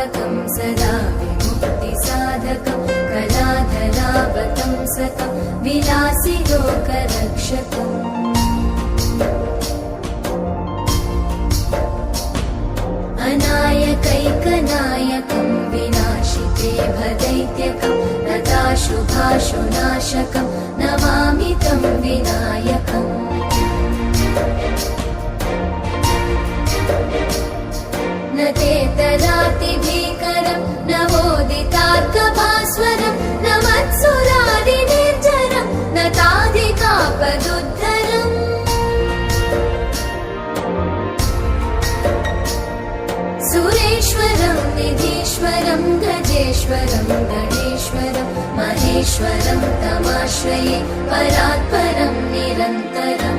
स्थापकं सदा विमुक्तिसाधकं कलाधरावतं सतं विलासि लोकरक्षकम् अनायकैकनायकं विनाशिते भदैत्यकं नताशुभाशुनाशकं नमामि तं विनायकम् न तेतरातिभीकरं नवोदितार्कभास्वरं न मत्सुरादिनिर्झरं न ताधिकापदुद्धरम् सुरेश्वरं निधीश्वरं गजेश्वरं गणेश्वरं महेश्वरं तमाश्रये परात्परं निरन्तरम्